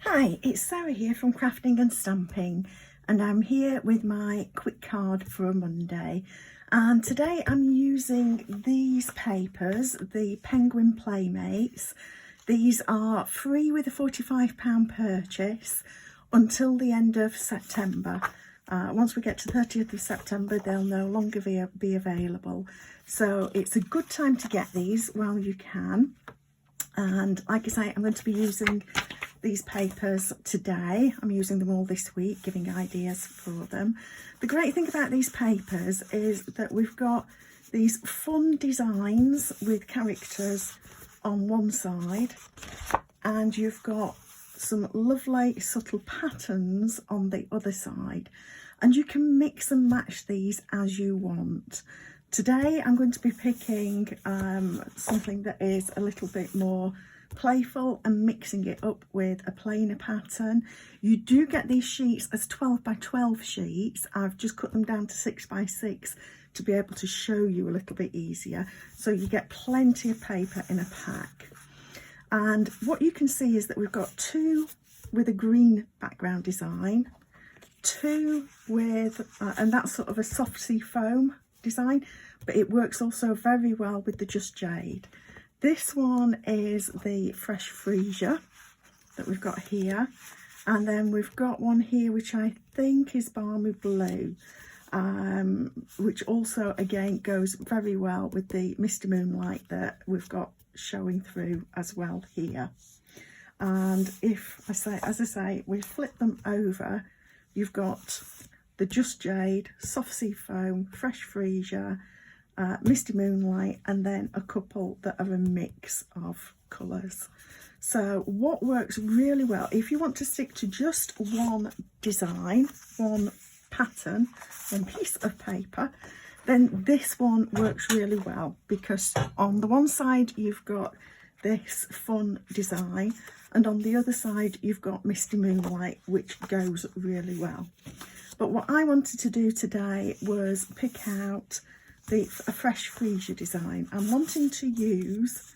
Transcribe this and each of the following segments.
Hi, it's Sarah here from Crafting and Stamping, and I'm here with my quick card for a Monday. And today I'm using these papers, the Penguin Playmates. These are free with a £45 purchase until the end of September. Once we get to 30th of September, they'll no longer be available. So it's a good time to get these while you can. And like I say, I'm going to be using these papers today. I'm using them all this week, giving ideas for them. The great thing about these papers is that we've got these fun designs with characters on one side, and you've got some lovely subtle patterns on the other side, and you can mix and match these as you want. Today I'm going to be picking something that is a little bit more playful and mixing it up with a plainer pattern. You do get these sheets as 12 by 12 sheets. I've just cut them down to 6 by 6 to be able to show you a little bit easier. So you get plenty of paper in a pack. And what you can see is that we've got two with a green background design, two with, and that's sort of a soft sea foam design, but it works also very well with the Just Jade. This one is the Fresh Freesia that we've got here, and then we've got one here which I think is Balmy Blue, which also again goes very well with the Misty Moonlight that we've got showing through as well here. And as I say, we flip them over, you've got the Just Jade, Soft Sea Foam, Fresh Freesia, Misty Moonlight, and then a couple that are a mix of colours. So what works really well, if you want to stick to just one design, one pattern, one piece of paper, then this one works really well, because on the one side you've got this fun design, and on the other side you've got Misty Moonlight, which goes really well. But what I wanted to do today was pick out a Fresh Freesia design. I'm wanting to use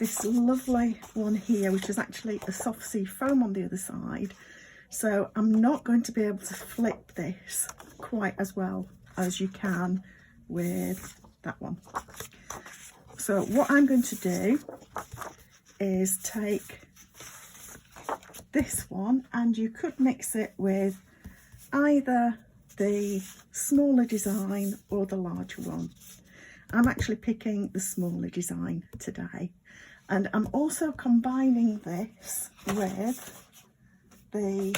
this lovely one here, which is actually a soft sea foam on the other side. So I'm not going to be able to flip this quite as well as you can with that one. So what I'm going to do is take this one, and you could mix it with either the smaller design or the larger one. I'm actually picking the smaller design today, and I'm also combining this with the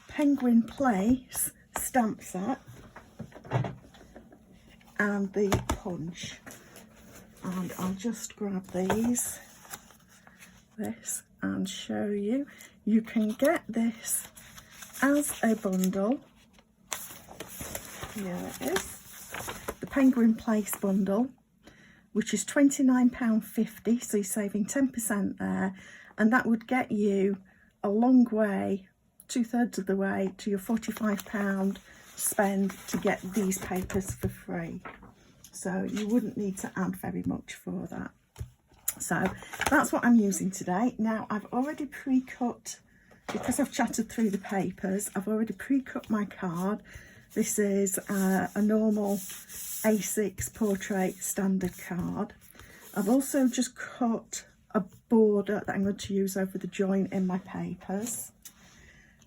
Penguin Place stamp set and the punch. And I'll just grab this and show you. You can get this as a bundle. Here it is, the Penguin Place bundle, which is £29.50, so you're saving 10% there, and that would get you a long way, 2/3 of the way to your £45 spend to get these papers for free. So you wouldn't need to add very much for that. So that's what I'm using today. Now I've already pre-cut, because I've chatted through the papers, I've already pre-cut my card. This is a normal A6 portrait standard card. I've also just cut a border that I'm going to use over the join in my papers.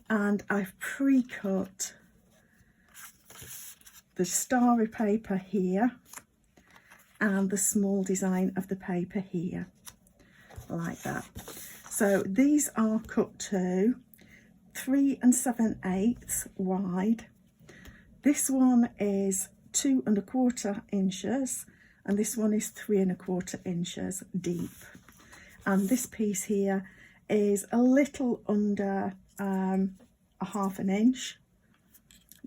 And I've pre-cut the starry paper here and the small design of the paper here, like that. So these are cut to 3 7/8 wide. This one is 2 1/4 inches, and this one is 3 1/4 inches deep. And this piece here is a little under a ½ inch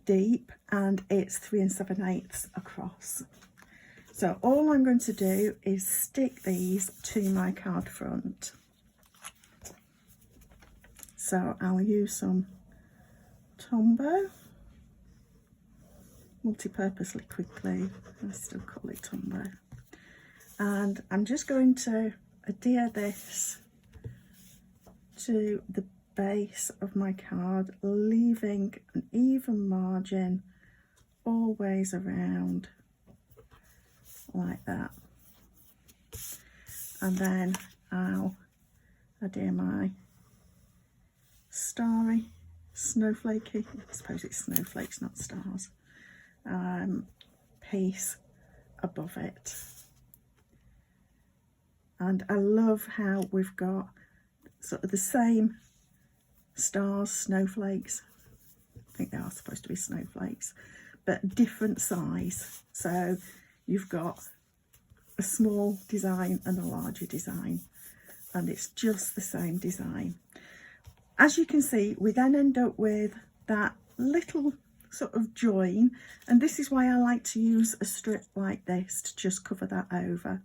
deep, and it's 3 7/8 across. So all I'm going to do is stick these to my card front. So I'll use some Tombow, multi-purpose liquid glue, I still call it Tombow, and I'm just going to adhere this to the base of my card, leaving an even margin always around like that. And then I'll adhere my starry, snowflakey, I suppose it's snowflakes, not stars, piece above it. And I love how we've got sort of the same stars, snowflakes. I think they are supposed to be snowflakes, but different size. So you've got a small design and a larger design, and it's just the same design. As you can see, we then end up with that little sort of join, and this is why I like to use a strip like this to just cover that over.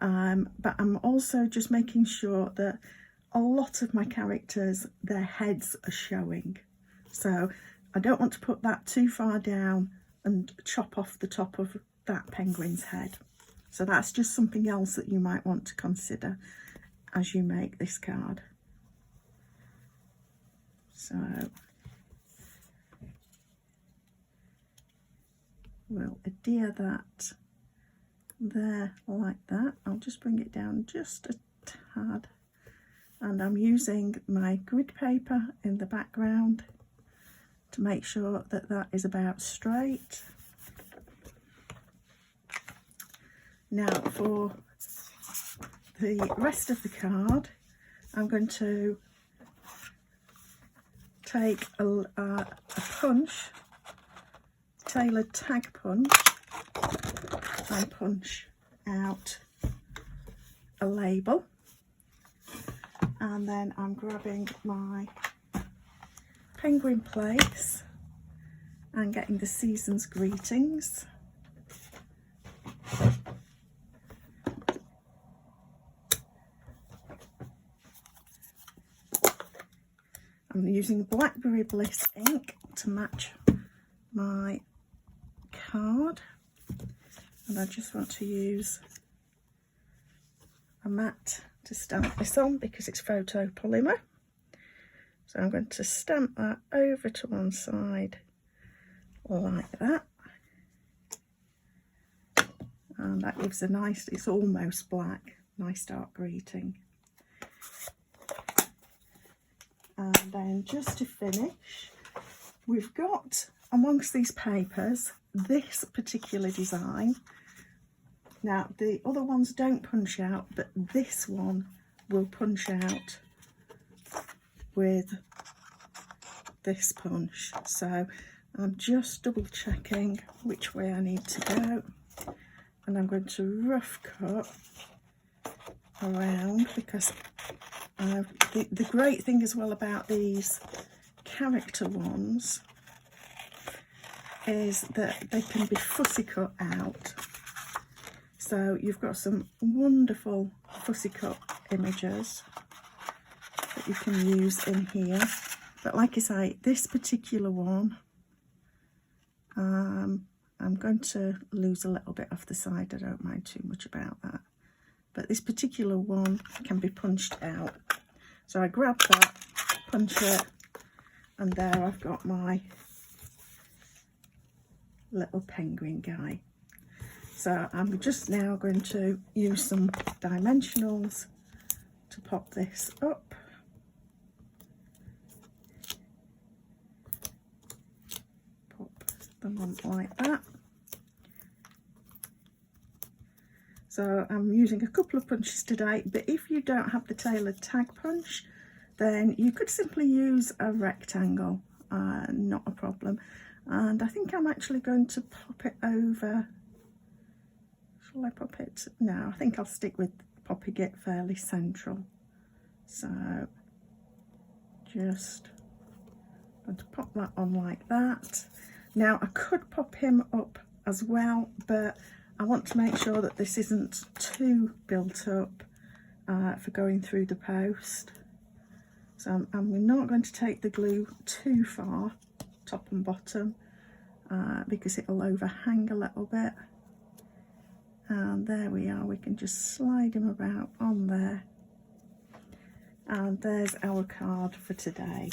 But I'm also just making sure that a lot of my characters, their heads are showing. So I don't want to put that too far down and chop off the top of that penguin's head. So that's just something else that you might want to consider as you make this card. So we'll adhere that there like that. I'll just bring it down just a tad, and I'm using my grid paper in the background to make sure that that is about straight. Now for the rest of the card, I'm going to take a punch, tailored tag punch, and punch out a label, and then I'm grabbing my penguin plates and getting the season's greetings. I'm using Blackberry Bliss ink to match my card, and I just want to use a mat to stamp this on because it's photopolymer. So I'm going to stamp that over to one side like that, and that gives a nice, it's almost black, nice dark greeting. And then just to finish, we've got amongst these papers this particular design. Now the other ones don't punch out, but this one will punch out with this punch. So I'm just double checking which way I need to go, and I'm going to rough cut around because the great thing as well about these character ones is that they can be fussy cut out. So you've got some wonderful fussy cut images that you can use in here. But like I say, this particular one, I'm going to lose a little bit off the side. I don't mind too much about that. But this particular one can be punched out. So I grab that, punch it, and there I've got my little penguin guy. So I'm just now going to use some dimensionals to pop this up. Pop them on like that. So I'm using a couple of punches today, but if you don't have the tailored tag punch, then you could simply use a rectangle, not a problem. And I think I'm actually going to pop it over. Shall I pop it? No, I think I'll stick with popping it fairly central. So just going to pop that on like that. Now I could pop him up as well, but I want to make sure that this isn't too built up for going through the post. So I'm not going to take the glue too far, top and bottom, because it'll overhang a little bit. And there we are, we can just slide him about on there. And there's our card for today.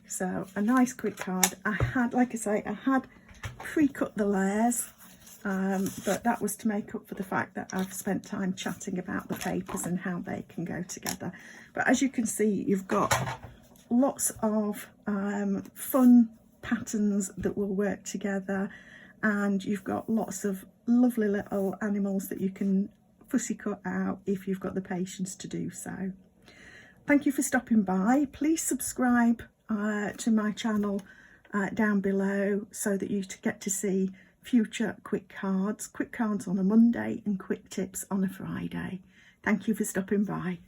So a nice quick card. I had, like I say, I had pre-cut the layers, but that was to make up for the fact that I've spent time chatting about the papers and how they can go together. But as you can see, you've got lots of fun patterns that will work together, and you've got lots of lovely little animals that you can fussy cut out if you've got the patience to do so. Thank you for stopping by. Please subscribe to my channel down below so that you get to see future quick cards on a Monday and quick tips on a Friday. Thank you for stopping by.